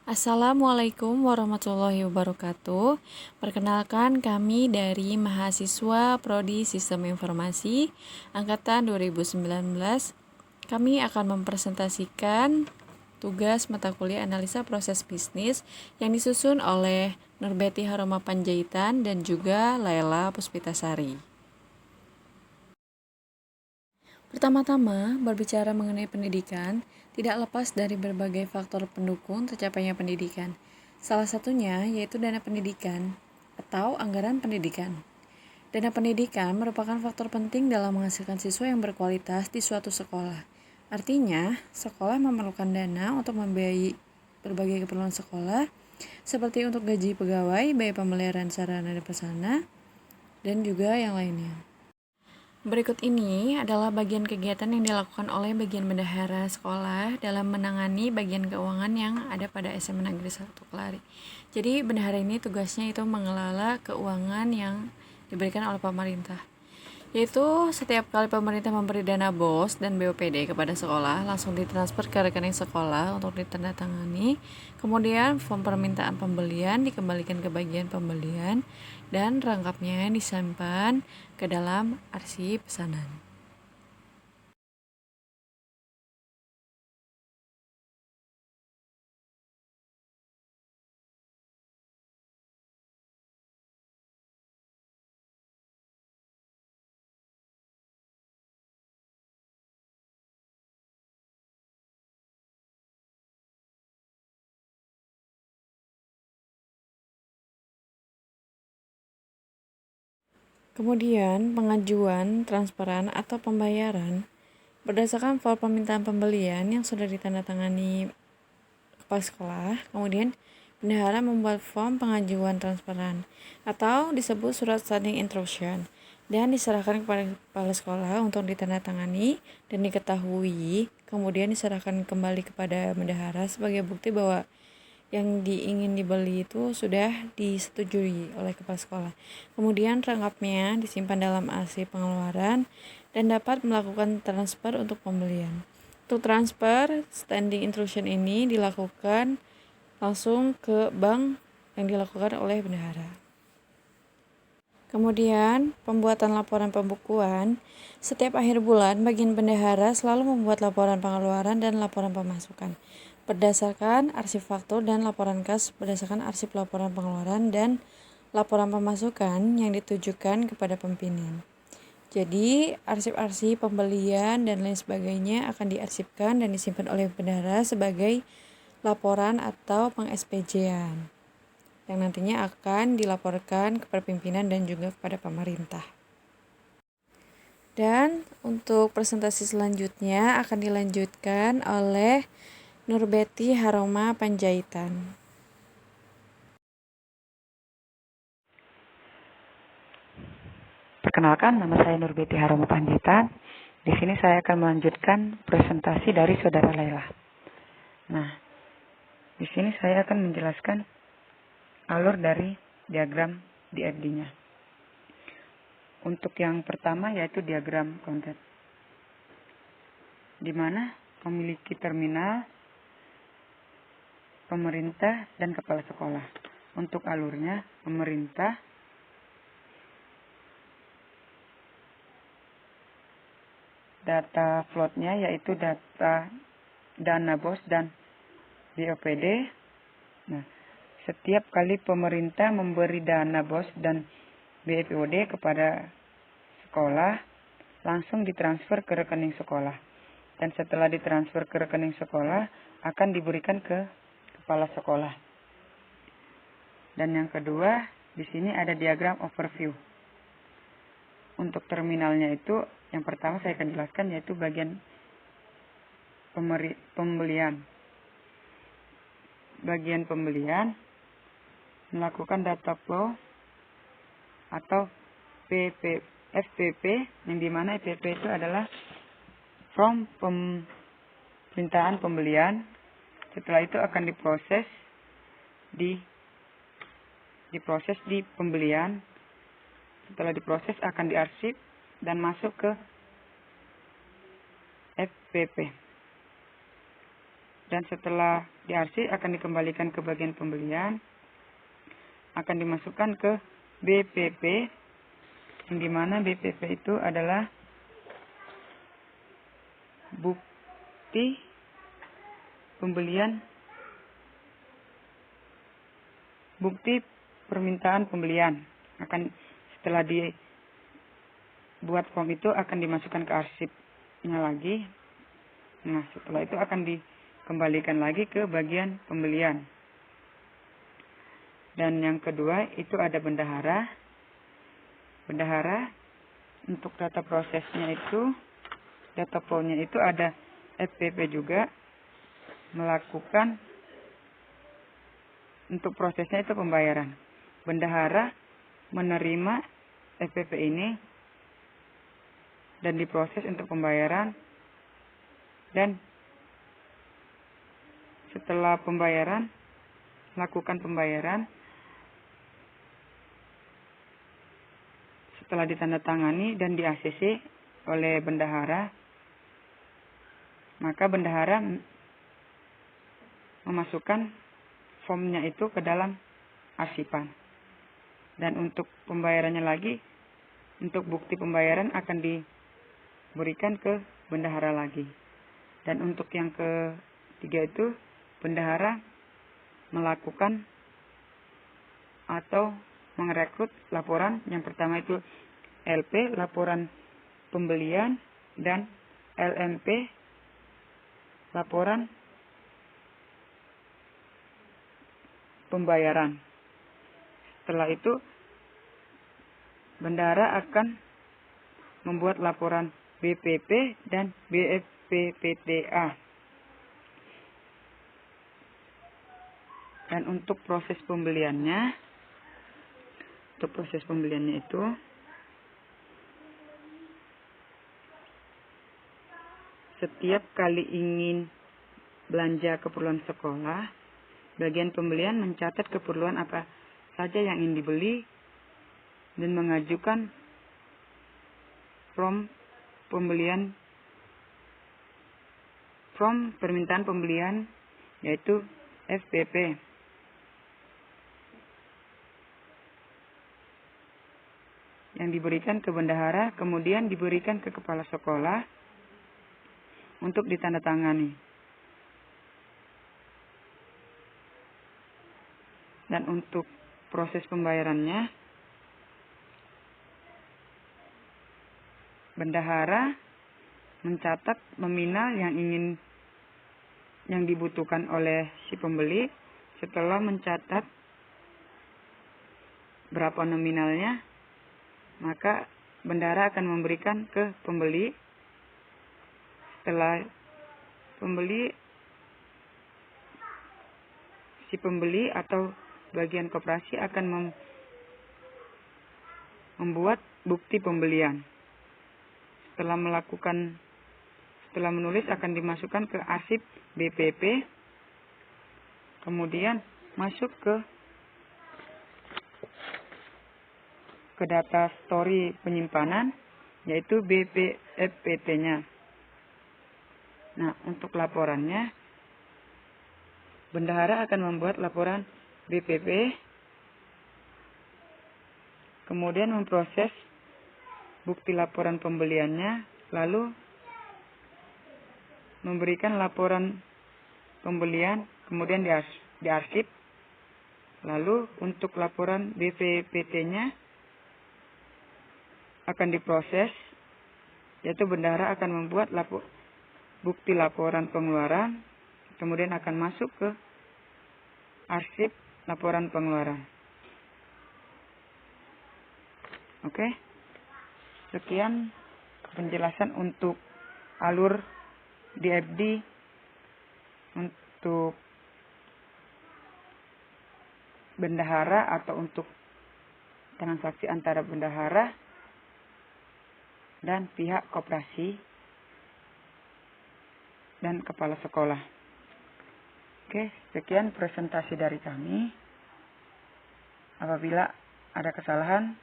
Assalamualaikum warahmatullahi wabarakatuh. Perkenalkan kami dari mahasiswa Prodi Sistem Informasi Angkatan 2019. Kami akan mempresentasikan tugas mata kuliah analisa proses bisnis yang disusun oleh Nurbeti Haroma Panjaitan dan juga Laila Puspitasari. Pertama-tama, berbicara mengenai pendidikan tidak lepas dari berbagai faktor pendukung tercapainya pendidikan. Salah satunya yaitu dana pendidikan atau anggaran pendidikan. Dana pendidikan merupakan faktor penting dalam menghasilkan siswa yang berkualitas di suatu sekolah. Artinya, sekolah memerlukan dana untuk membiayai berbagai keperluan sekolah, seperti untuk gaji pegawai, biaya pemeliharaan sarana dan prasarana, dan juga yang lainnya. Berikut ini adalah bagian kegiatan yang dilakukan oleh bagian bendahara sekolah dalam menangani bagian keuangan yang ada pada SMA Negeri 1 Kelari. Jadi bendahara ini tugasnya itu mengelola keuangan yang diberikan oleh pemerintah. Yaitu setiap kali pemerintah memberi dana BOS dan BOPD kepada sekolah, langsung ditransfer ke rekening sekolah untuk ditandatangani. Kemudian form permintaan pembelian dikembalikan ke bagian pembelian dan rangkapnya disimpan ke dalam arsip pesanan. Kemudian pengajuan, transferan, atau pembayaran berdasarkan form permintaan pembelian yang sudah ditandatangani kepala sekolah. Kemudian bendahara membuat form pengajuan transferan atau disebut surat standing instruction dan diserahkan kepada kepala sekolah untuk ditandatangani dan diketahui, kemudian diserahkan kembali kepada bendahara sebagai bukti bahwa yang diingin dibeli itu sudah disetujui oleh kepala sekolah. Kemudian rangkapnya disimpan dalam arsip pengeluaran dan dapat melakukan transfer untuk pembelian. Untuk transfer, standing instruction ini dilakukan langsung ke bank yang dilakukan oleh bendahara. Kemudian, pembuatan laporan pembukuan. Setiap akhir bulan, bagian bendahara selalu membuat laporan pengeluaran dan laporan pemasukan berdasarkan arsip faktur dan laporan kas berdasarkan arsip laporan pengeluaran dan laporan pemasukan yang ditujukan kepada pimpinan. Jadi, arsip-arsip pembelian dan lain sebagainya akan diarsipkan dan disimpan oleh bendahara sebagai laporan atau peng-SPJ-an yang nantinya akan dilaporkan kepada pimpinan dan juga kepada pemerintah. Dan untuk presentasi selanjutnya akan dilanjutkan oleh Nurbeti Haroma Panjaitan. Perkenalkan, nama saya Nurbeti Haroma Panjaitan. Di sini saya akan melanjutkan presentasi dari Saudara Laila. Nah, di sini saya akan menjelaskan alur dari diagram DFD-nya. Untuk yang pertama yaitu diagram konten, di mana memiliki terminal, pemerintah, dan kepala sekolah. Untuk alurnya, pemerintah, data floatnya yaitu data dana BOS dan BOPD. Nah, setiap kali pemerintah memberi dana BOS dan BOPD kepada sekolah, langsung ditransfer ke rekening sekolah. Dan setelah ditransfer ke rekening sekolah, akan diberikan ke kepala sekolah. Dan yang kedua, di sini ada diagram overview. Untuk terminalnya itu, yang pertama saya akan jelaskan yaitu bagian pembelian. Bagian pembelian melakukan data flow atau FPP, yang dimana FPP itu adalah from permintaan pembelian. Setelah itu akan diproses di pembelian. Setelah diproses akan diarsip dan masuk ke FPP. Dan setelah diarsip akan dikembalikan ke bagian pembelian, akan dimasukkan ke BPP, yang dimana BPP itu adalah bukti pembelian, bukti permintaan pembelian. Akan setelah dibuat form itu akan dimasukkan ke arsipnya lagi. Nah, setelah itu akan dikembalikan lagi ke bagian pembelian. Dan yang kedua itu ada bendahara. Bendahara untuk data prosesnya itu, data flow-nya itu ada FPP juga, melakukan untuk prosesnya itu pembayaran. Bendahara menerima FPP ini dan diproses untuk pembayaran, dan setelah pembayaran, lakukan pembayaran. Setelah ditandatangani dan di-ACC oleh bendahara, maka bendahara memasukkan formnya itu ke dalam arsipan. Dan untuk pembayarannya lagi, untuk bukti pembayaran akan diberikan ke bendahara lagi. Dan untuk yang ketiga itu, bendahara melakukan atau merekrut laporan. Yang pertama itu LP, laporan pembelian, dan LMP, laporan pembayaran. Setelah itu, bendahara akan membuat laporan BPP dan BFPPTA. Dan untuk proses pembeliannya, itu setiap kali ingin belanja keperluan sekolah, bagian pembelian mencatat keperluan apa saja yang ingin dibeli dan mengajukan form permintaan pembelian, yaitu FPP. Yang diberikan ke bendahara, kemudian diberikan ke kepala sekolah untuk ditandatangani. Dan untuk proses pembayarannya, bendahara mencatat nominal yang dibutuhkan oleh si pembeli. Setelah mencatat berapa nominalnya, maka bendahara akan memberikan ke pembeli. Setelah si pembeli atau bagian koperasi akan membuat bukti pembelian. Setelah menulis akan dimasukkan ke arsip BPP, kemudian masuk ke data story penyimpanan, yaitu BPFPT-nya. Nah, untuk laporannya, bendahara akan membuat laporan BPP, kemudian memproses bukti laporan pembeliannya, lalu memberikan laporan pembelian, kemudian diarsip. Lalu untuk laporan BPPT-nya akan diproses, yaitu bendahara akan membuat bukti laporan pengeluaran, kemudian akan masuk ke arsip laporan pengeluaran. Oke, sekian penjelasan untuk alur DFD untuk bendahara atau untuk transaksi antara bendahara dan pihak koperasi dan kepala sekolah. Oke, sekian presentasi dari kami. Apabila ada kesalahan,